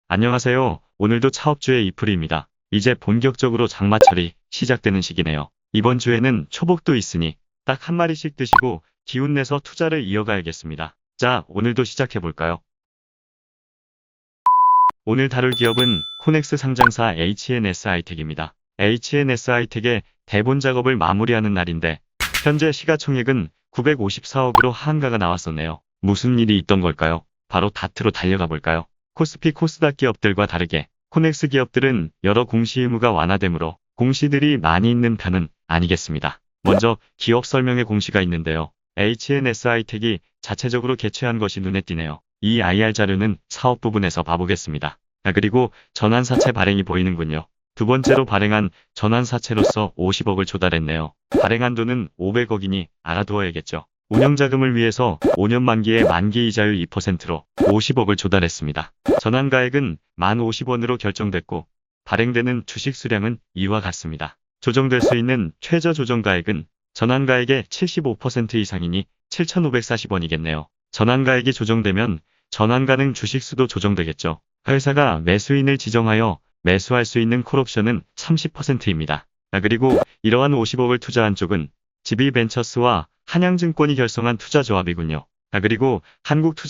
안녕하세요. 오늘도 차업주의 이프리입니다. 이제 본격적으로 장마철이 시작되는 시기네요. 이번 주에는 초복도 있으니 딱 한 마리씩 드시고 기운 내서 투자를 이어가야겠습니다. 자, 오늘도 시작해볼까요? 오늘 다룰 기업은 코넥스 상장사 HNS하이텍입니다. HNS하이텍의 대본 작업을 마무리하는 날인데 현재 시가총액은 954억으로 하한가가 나왔었네요. 무슨 일이 있던 걸까요? 바로 다트로 달려가 볼까요? 코스피 코스닥 기업들과 다르게 코넥스 기업들은 여러 공시 의무가 완화되므로 공시들이 많이 있는 편은 아니겠습니다. 먼저 기업 설명의 공시가 있는데요. HNS하이텍이 자체적으로 개최한 것이 눈에 띄네요. 이 IR 자료는 사업 부분에서 봐보겠습니다. 그리고 전환사채 발행이 보이는군요. 두 번째로 발행한 전환사채로서 50억을 조달했네요. 발행한 돈은 500억이니 알아두어야겠죠. 운영자금을 위해서 5년 만기에 만기 이자율 2%로 50억을 조달했습니다. 전환가액은 1,050원으로 결정됐고 발행되는 주식 수량은 이와 같습니다. 조정될 수 있는 최저 조정가액은 전환가액의 75% 이상이니 7,540원이겠네요. 전환가액이 조정되면 전환가능 주식수도 조정되겠죠. 회사가 매수인을 지정하여 매수할 수 있는 콜옵션은 30%입니다. 그리고 이러한 50억을 투자한 쪽은 지비벤처스와 한양증권이 결성한 투자조합이군요. 그리고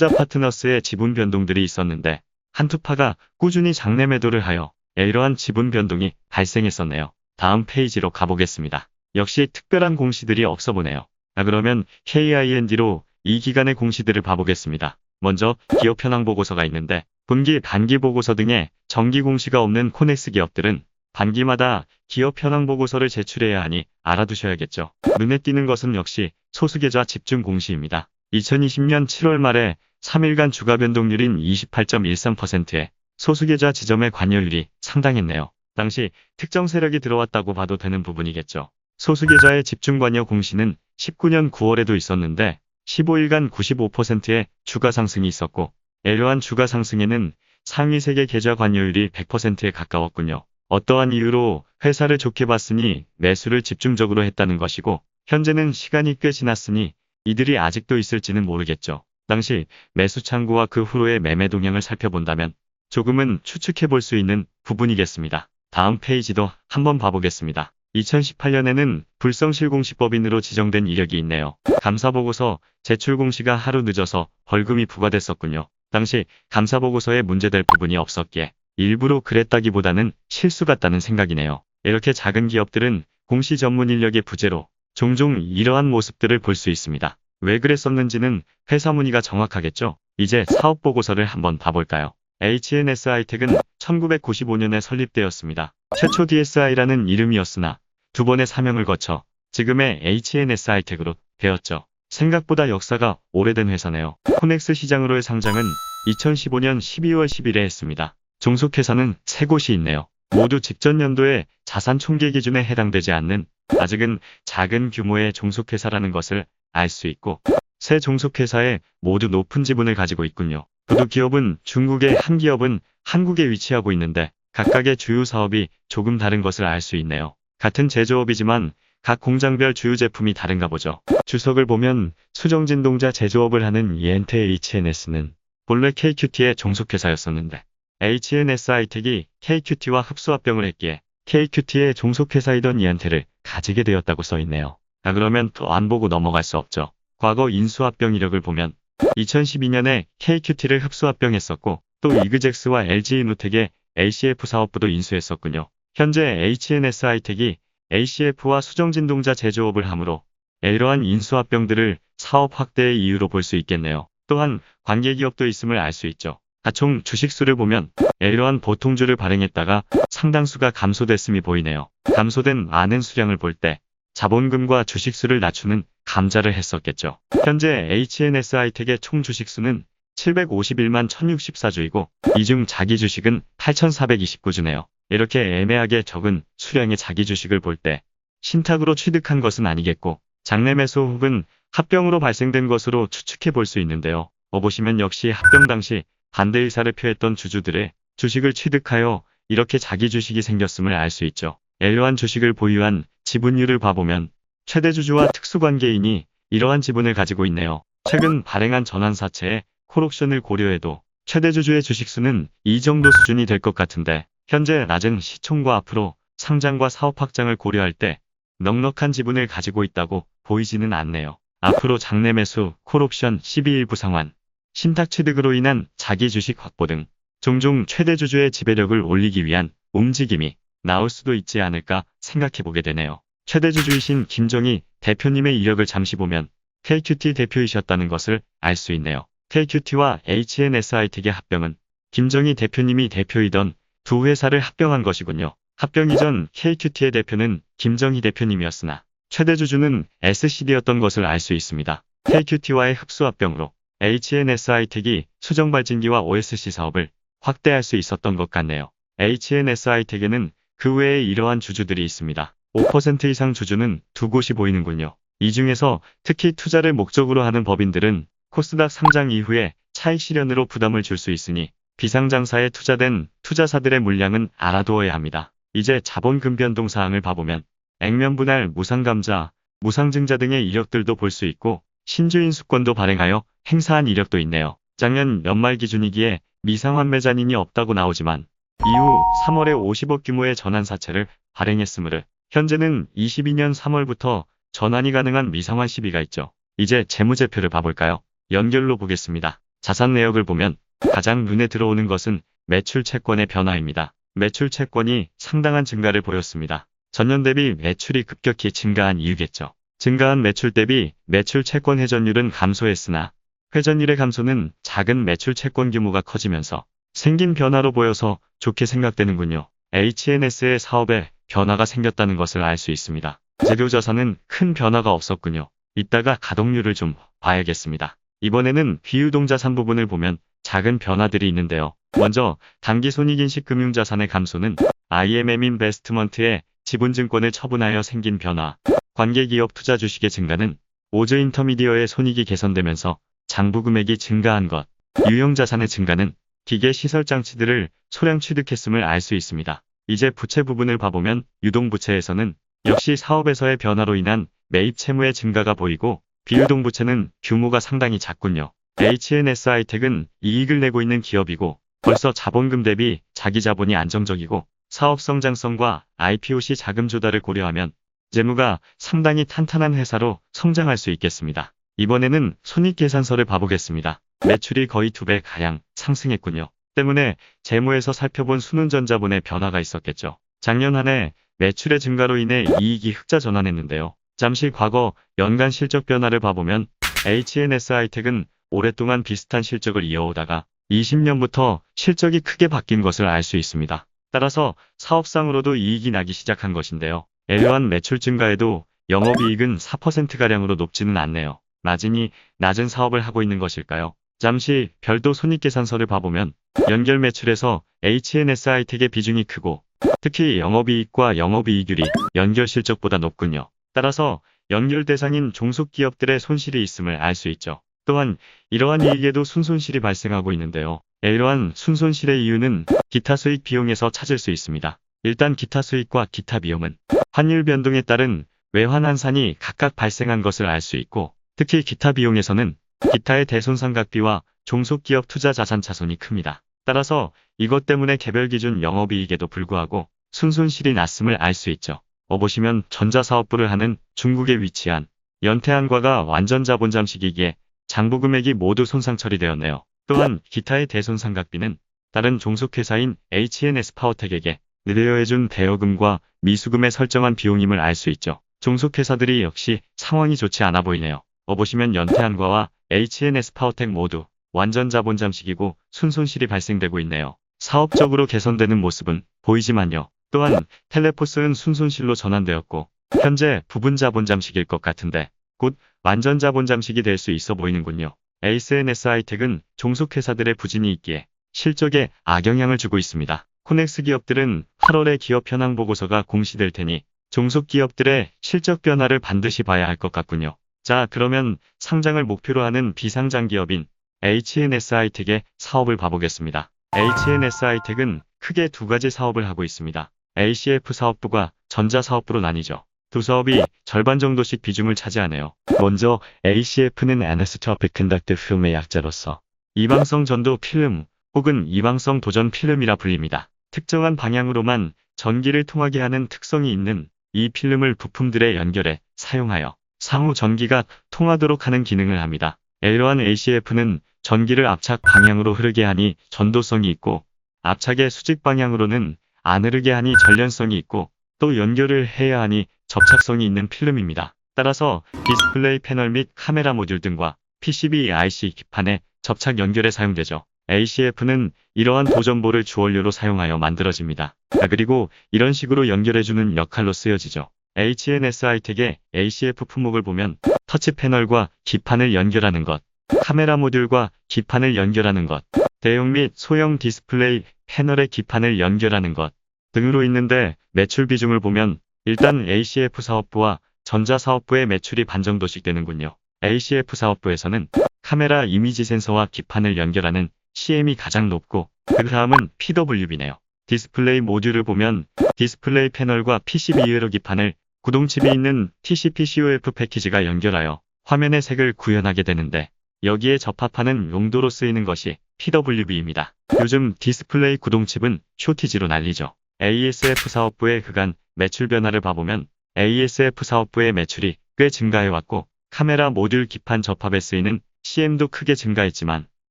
한국투자파트너스의 지분 변동들이 있었는데 한투파가 꾸준히 장내 매도를 하여 이러한 지분 변동이 발생했었네요. 다음 페이지로 가보겠습니다. 역시 특별한 공시들이 없어 보네요. 그러면 KIND로 이 기간의 공시들을 봐보겠습니다. 먼저 기업 현황 보고서가 있는데 분기, 반기 보고서 등의 정기 공시가 없는 코넥스 기업들은 반기마다 기업 현황 보고서를 제출해야 하니 알아두셔야겠죠. 눈에 띄는 것은 역시 소수계좌 집중 공시입니다. 2020년 7월 말에 3일간 주가 변동률인 28.13%의 소수계좌 지점의 관여율이 상당했네요. 당시 특정 세력이 들어왔다고 봐도 되는 부분이겠죠. 소수계좌의 집중 관여 공시는 19년 9월에도 있었는데 15일간 95%의 주가 상승이 있었고 이러한 주가 상승에는 상위 세계 계좌 관여율이 100%에 가까웠군요. 어떠한 이유로 회사를 좋게 봤으니 매수를 집중적으로 했다는 것이고 현재는 시간이 꽤 지났으니 이들이 아직도 있을지는 모르겠죠. 당시 매수 창구와 그 후로의 매매 동향을 살펴본다면 조금은 추측해 볼 수 있는 부분이겠습니다. 다음 페이지도 한번 봐보겠습니다. 2018년에는 불성실공시법인으로 지정된 이력이 있네요. 감사보고서 제출 공시가 하루 늦어서 벌금이 부과됐었군요. 당시 감사보고서에 문제될 부분이 없었기에 일부러 그랬다기보다는 실수 같다는 생각이네요. 이렇게 작은 기업들은 공시 전문 인력의 부재로 종종 이러한 모습들을 볼 수 있습니다. 왜 그랬었는지는 회사 문의가 정확하겠죠. 이제 사업보고서를 한번 봐볼까요? HNS하이텍은 1995년에 설립되었습니다. 최초 DSI라는 이름이었으나 두 번의 사명을 거쳐 지금의 HNS하이텍으로 되었죠. 생각보다 역사가 오래된 회사네요. 코넥스 시장으로의 상장은 2015년 12월 10일에 했습니다. 종속회사는 3곳이 있네요. 모두 직전 연도의 자산 총계 기준에 해당되지 않는 아직은 작은 규모의 종속회사라는 것을 알 수 있고 세 종속회사에 모두 높은 지분을 가지고 있군요. 두 기업은 중국의 한 기업은 한국에 위치하고 있는데 각각의 주요 사업이 조금 다른 것을 알 수 있네요. 같은 제조업이지만 각 공장별 주요 제품이 다른가 보죠. 주석을 보면 수정진동자 제조업을 하는 이엔테 HNS는 본래 KQT의 종속회사였었는데 HNS하이텍이 KQT와 흡수합병을 했기에 KQT의 종속회사이던 이엔테를 가지게 되었다고 써있네요. 그러면 또 안 보고 넘어갈 수 없죠. 과거 인수합병 이력을 보면 2012년에 KQT를 흡수합병했었고 또 이그젝스와 LG이노텍의 ACF 사업부도 인수했었군요. 현재 HNS하이텍이 ACF와 수정진동자 제조업을 하므로 이러한 인수합병들을 사업 확대의 이유로 볼 수 있겠네요. 또한 관계기업도 있음을 알 수 있죠. 가총 주식수를 보면 이러한 보통주를 발행했다가 상당수가 감소됐음이 보이네요. 감소된 많은 수량을 볼 때 자본금과 주식수를 낮추는 감자를 했었겠죠. 현재 HNS하이텍의 총 주식수는 751만 1064주이고 이 중 자기 주식은 8429주네요. 이렇게 애매하게 적은 수량의 자기 주식을 볼 때 신탁으로 취득한 것은 아니겠고 장내 매수 혹은 합병으로 발생된 것으로 추측해 볼 수 있는데요. 보시면 역시 합병 당시 반대 의사를 표했던 주주들의 주식을 취득하여 이렇게 자기 주식이 생겼음을 알 수 있죠. 엘로한 주식을 보유한 지분율을 봐보면 최대 주주와 특수관계인이 이러한 지분을 가지고 있네요. 최근 발행한 전환사채의 콜옵션을 고려해도 최대 주주의 주식수는 이 정도 수준이 될 것 같은데 현재 낮은 시총과 앞으로 상장과 사업 확장을 고려할 때 넉넉한 지분을 가지고 있다고 보이지는 않네요. 앞으로 장내 매수, 콜옵션, 12일부 상환, 신탁 취득으로 인한 자기 주식 확보 등 종종 최대 주주의 지배력을 올리기 위한 움직임이 나올 수도 있지 않을까 생각해보게 되네요. 최대 주주이신 김정희 대표님의 이력을 잠시 보면 KQT 대표이셨다는 것을 알 수 있네요. KQT와 HNSI텍의 합병은 김정희 대표님이 대표이던 두 회사를 합병한 것이군요. 합병 이전 KQT의 대표는 김정희 대표님이었으나 최대 주주는 SCD였던 것을 알 수 있습니다. KQT와의 흡수합병으로 HNSI텍이 수정발진기와 OSC 사업을 확대할 수 있었던 것 같네요. HNSI텍에는 그 외에 이러한 주주들이 있습니다. 5% 이상 주주는 두 곳이 보이는군요. 이 중에서 특히 투자를 목적으로 하는 법인들은 코스닥 상장 이후에 차익 실현으로 부담을 줄 수 있으니 비상장사에 투자된 투자사들의 물량은 알아두어야 합니다. 이제 자본금 변동 사항을 봐보면 액면분할, 무상감자, 무상증자 등의 이력들도 볼 수 있고 신주인 수권도 발행하여 행사한 이력도 있네요. 작년 연말 기준이기에 미상환매잔인이 없다고 나오지만 이후 3월에 50억 규모의 전환사채를 발행했으므로 현재는 22년 3월부터 전환이 가능한 미상환 시비가 있죠. 이제 재무제표를 봐볼까요? 연결로 보겠습니다. 자산 내역을 보면 가장 눈에 들어오는 것은 매출 채권의 변화입니다. 매출 채권이 상당한 증가를 보였습니다. 전년 대비 매출이 급격히 증가한 이유겠죠. 증가한 매출 대비 매출 채권 회전율은 감소했으나 회전율의 감소는 작은 매출 채권 규모가 커지면서 생긴 변화로 보여서 좋게 생각되는군요. HNS의 사업에 변화가 생겼다는 것을 알 수 있습니다. 재료자산은 큰 변화가 없었군요. 이따가 가동률을 좀 봐야겠습니다. 이번에는 비유동자산 부분을 보면 작은 변화들이 있는데요. 먼저 단기손익인식 금융자산의 감소는 IMM 인베스트먼트의 지분증권을 처분하여 생긴 변화, 관계기업 투자 주식의 증가는 오즈 인터미디어의 손익이 개선되면서 장부 금액이 증가한 것, 유형자산의 증가는 기계 시설 장치들을 소량 취득했음을 알 수 있습니다. 이제 부채 부분을 봐보면 유동부채에서는 역시 사업에서의 변화로 인한 매입 채무의 증가가 보이고 비유동부채는 규모가 상당히 작군요. HNSI텍은 이익을 내고 있는 기업이고 벌써 자본금 대비 자기 자본이 안정적이고 사업 성장성과 IPO 시 자금 조달을 고려하면 재무가 상당히 탄탄한 회사로 성장할 수 있겠습니다. 이번에는 손익계산서를 봐보겠습니다. 매출이 거의 2배 가량 상승했군요. 때문에 재무에서 살펴본 순운전자본의 변화가 있었겠죠. 작년 한 해 매출의 증가로 인해 이익이 흑자 전환했는데요. 잠시 과거 연간 실적 변화를 봐보면 HNSI텍은 오랫동안 비슷한 실적을 이어오다가 20년부터 실적이 크게 바뀐 것을 알 수 있습니다. 따라서 사업상으로도 이익이 나기 시작한 것인데요. 엘로한 매출 증가에도 영업이익은 4%가량으로 높지는 않네요. 마진이 낮은 사업을 하고 있는 것일까요? 잠시 별도 손익계산서를 봐보면 연결 매출에서 HNSI텍의 비중이 크고 특히 영업이익과 영업이익률이 연결 실적보다 높군요. 따라서 연결 대상인 종속기업들의 손실이 있음을 알 수 있죠. 또한 이러한 이익에도 순손실이 발생하고 있는데요. 이러한 순손실의 이유는 기타 수익 비용에서 찾을 수 있습니다. 일단 기타 수익과 기타 비용은 환율 변동에 따른 외환 환산이 각각 발생한 것을 알 수 있고 특히 기타 비용에서는 기타의 대손상각비와 종속기업 투자 자산 차손이 큽니다. 따라서 이것 때문에 개별 기준 영업이익에도 불구하고 순손실이 났음을 알 수 있죠. 보시면 전자사업부를 하는 중국에 위치한 연태안과가 완전 자본 잠식이기에 장부 금액이 모두 손상 처리되었네요. 또한 기타의 대손상각비는 다른 종속회사인 HNS-파워텍에게 의뢰해준 대여금과 미수금에 설정한 비용임을 알 수 있죠. 종속회사들이 역시 상황이 좋지 않아 보이네요. 보시면 연태안과와 HNS-파워텍 모두 완전 자본 잠식이고 순손실이 발생되고 있네요. 사업적으로 개선되는 모습은 보이지만요. 또한 텔레포스는 순손실로 전환되었고 현재 부분 자본 잠식일 것 같은데 곧 완전 자본 잠식이 될 수 있어 보이는군요. HNSI텍은 종속회사들의 부진이 있기에 실적에 악영향을 주고 있습니다. 코넥스 기업들은 8월에 기업 현황 보고서가 공시될 테니 종속기업들의 실적 변화를 반드시 봐야 할 것 같군요. 자, 그러면 상장을 목표로 하는 비상장 기업인 HNSI텍의 사업을 봐보겠습니다. HNSI텍은 크게 두 가지 사업을 하고 있습니다. ACF 사업부가 전자사업부로 나뉘죠. 두 사업이 절반 정도씩 비중을 차지하네요. 먼저 ACF는 Anisotropic Conductive Film의 약자로서 이방성 전도 필름 혹은 이방성 도전 필름이라 불립니다. 특정한 방향으로만 전기를 통하게 하는 특성이 있는 이 필름을 부품들에 연결해 사용하여 상호 전기가 통하도록 하는 기능을 합니다. 이러한 ACF는 전기를 압착 방향으로 흐르게 하니 전도성이 있고 압착의 수직 방향으로는 안 흐르게 하니 전련성이 있고 또 연결을 해야 하니 접착성이 있는 필름입니다. 따라서 디스플레이 패널 및 카메라 모듈 등과 PCB IC 기판의 접착 연결에 사용되죠. ACF는 이러한 도전보를 주원료로 사용하여 만들어집니다. 그리고 이런 식으로 연결해주는 역할로 쓰여지죠. HNS-ITEC의 ACF 품목을 보면 터치 패널과 기판을 연결하는 것, 카메라 모듈과 기판을 연결하는 것, 대형 및 소형 디스플레이 패널의 기판을 연결하는 것 등으로 있는데 매출 비중을 보면 일단 ACF 사업부와 전자사업부의 매출이 반 정도씩 되는군요. ACF 사업부에서는 카메라 이미지 센서와 기판을 연결하는 CM이 가장 높고 그 다음은 PWB네요. 디스플레이 모듈을 보면 디스플레이 패널과 PCB 이외로 기판을 구동칩이 있는 TCP-COF 패키지가 연결하여 화면의 색을 구현하게 되는데 여기에 접합하는 용도로 쓰이는 것이 PWB입니다. 요즘 디스플레이 구동칩은 쇼티지로 난리죠. ASF 사업부의 그간 매출 변화를 봐보면 ASF 사업부의 매출이 꽤 증가해왔고 카메라 모듈 기판 접합에 쓰이는 CM도 크게 증가했지만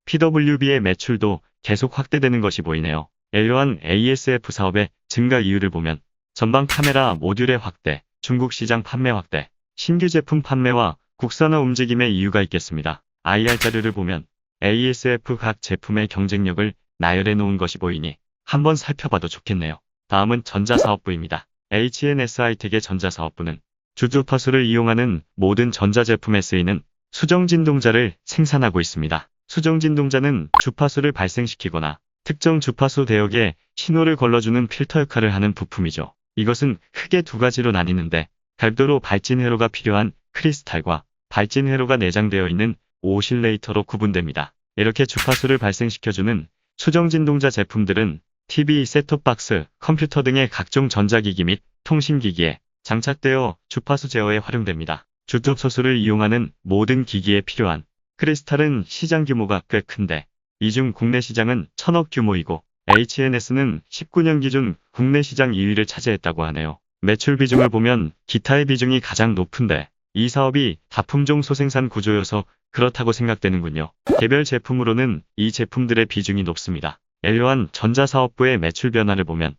PWB의 매출도 계속 확대되는 것이 보이네요. 이러한 ASF 사업의 증가 이유를 보면 전방 카메라 모듈의 확대, 중국 시장 판매 확대, 신규 제품 판매와 국산화 움직임의 이유가 있겠습니다. IR 자료를 보면 ASF 각 제품의 경쟁력을 나열해 놓은 것이 보이니 한번 살펴봐도 좋겠네요. 다음은 전자사업부입니다. HNS-ITEC의 전자사업부는 주주파수를 이용하는 모든 전자제품에 쓰이는 수정진동자를 생산하고 있습니다. 수정진동자는 주파수를 발생시키거나 특정 주파수 대역에 신호를 걸러주는 필터 역할을 하는 부품이죠. 이것은 크게 두 가지로 나뉘는데 별도로 발진 회로가 필요한 크리스탈과 발진 회로가 내장되어 있는 오실레이터로 구분됩니다. 이렇게 주파수를 발생시켜주는 수정진동자 제품들은 TV, 셋톱박스, 컴퓨터 등의 각종 전자기기 및 통신기기에 장착되어 주파수 제어에 활용됩니다. 주파수를 이용하는 모든 기기에 필요한 크리스탈은 시장 규모가 꽤 큰데 이 중 국내 시장은 1000억 규모이고 HNS는 19년 기준 국내 시장 2위를 차지했다고 하네요. 매출 비중을 보면 기타의 비중이 가장 높은데 이 사업이 다품종 소생산 구조여서 그렇다고 생각되는군요. 개별 제품으로는 이 제품들의 비중이 높습니다. 이러한 전자사업부의 매출 변화를 보면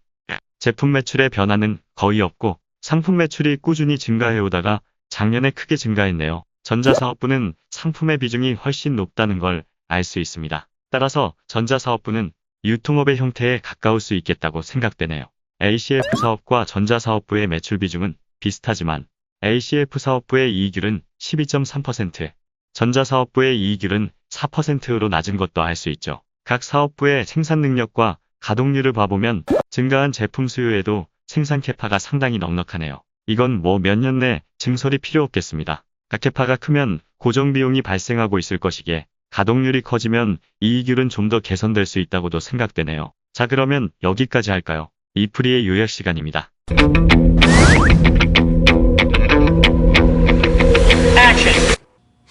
제품 매출의 변화는 거의 없고 상품 매출이 꾸준히 증가해오다가 작년에 크게 증가했네요. 전자사업부는 상품의 비중이 훨씬 높다는 걸 알 수 있습니다. 따라서 전자사업부는 유통업의 형태에 가까울 수 있겠다고 생각되네요. ACF 사업과 전자사업부의 매출 비중은 비슷하지만 ACF 사업부의 이익률은 12.3%, 전자사업부의 이익률은 4%로 낮은 것도 알 수 있죠. 각 사업부의 생산 능력과 가동률을 봐보면 증가한 제품 수요에도 생산 캐파가 상당히 넉넉하네요. 이건 뭐 몇 년 내 증설이 필요 없겠습니다. 각 캐파가 크면 고정 비용이 발생하고 있을 것이기에 가동률이 커지면 이익률은 좀 더 개선될 수 있다고도 생각되네요. 자, 그러면 여기까지 할까요? 이프리의 요약 시간입니다.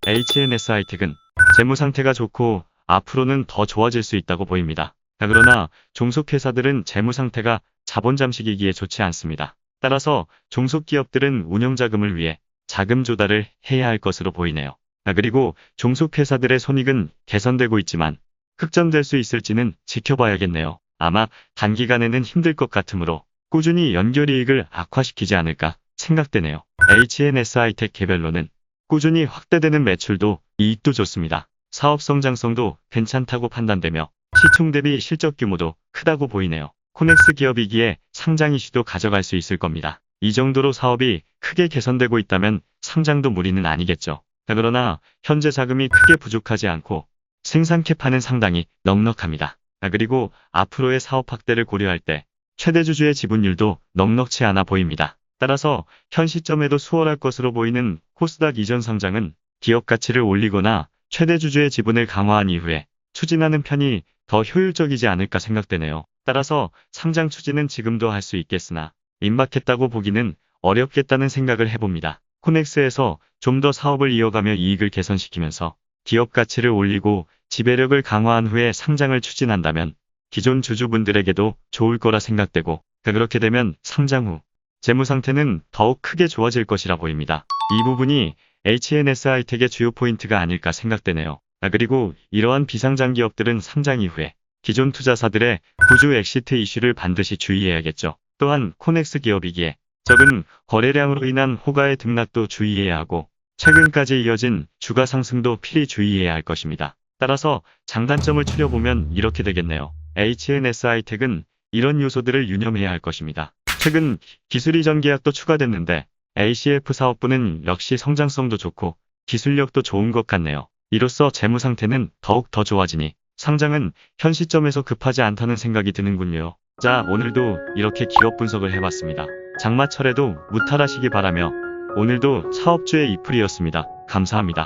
HNS-ITEC은 재무 상태가 좋고 앞으로는 더 좋아질 수 있다고 보입니다. 그러나 종속회사들은 재무 상태가 자본 잠식이기에 좋지 않습니다. 따라서 종속기업들은 운영자금을 위해 자금 조달을 해야 할 것으로 보이네요. 그리고 종속회사들의 손익은 개선되고 있지만 흑전될 수 있을지는 지켜봐야겠네요. 아마 단기간에는 힘들 것 같으므로 꾸준히 연결이익을 악화시키지 않을까 생각되네요. HNS-ITEC 개별로는 꾸준히 확대되는 매출도 이익도 좋습니다. 사업 성장성도 괜찮다고 판단되며 시총 대비 실적 규모도 크다고 보이네요. 코넥스 기업이기에 상장 이슈도 가져갈 수 있을 겁니다. 이 정도로 사업이 크게 개선되고 있다면 상장도 무리는 아니겠죠. 그러나 현재 자금이 크게 부족하지 않고 생산 캐파는 상당히 넉넉합니다. 그리고 앞으로의 사업 확대를 고려할 때 최대 주주의 지분율도 넉넉치 않아 보입니다. 따라서 현 시점에도 수월할 것으로 보이는 코스닥 이전 상장은 기업 가치를 올리거나 최대 주주의 지분을 강화한 이후에 추진하는 편이 더 효율적이지 않을까 생각되네요. 따라서 상장 추진은 지금도 할 수 있겠으나 임박했다고 보기는 어렵겠다는 생각을 해봅니다. 코넥스에서 좀 더 사업을 이어가며 이익을 개선시키면서 기업 가치를 올리고 지배력을 강화한 후에 상장을 추진한다면 기존 주주분들에게도 좋을 거라 생각되고, 그렇게 되면 상장 후 재무 상태는 더욱 크게 좋아질 것이라 보입니다. 이 부분이 HNS하이텍의 주요 포인트가 아닐까 생각되네요. 그리고 이러한 비상장 기업들은 상장 이후에 기존 투자사들의 구주 엑시트 이슈를 반드시 주의해야겠죠. 또한 코넥스 기업이기에 적은 거래량으로 인한 호가의 등락도 주의해야 하고, 최근까지 이어진 주가 상승도 필히 주의해야 할 것입니다. 따라서 장단점을 추려보면 이렇게 되겠네요. HNS하이텍은 이런 요소들을 유념해야 할 것입니다. 최근 기술 이전 계약도 추가됐는데 ACF 사업부는 역시 성장성도 좋고 기술력도 좋은 것 같네요. 이로써 재무 상태는 더욱 더 좋아지니 상장은 현 시점에서 급하지 않다는 생각이 드는군요. 자, 오늘도 이렇게 기업 분석을 해봤습니다. 장마철에도 무탈하시기 바라며 오늘도 사업주의 이풀이었습니다. 감사합니다.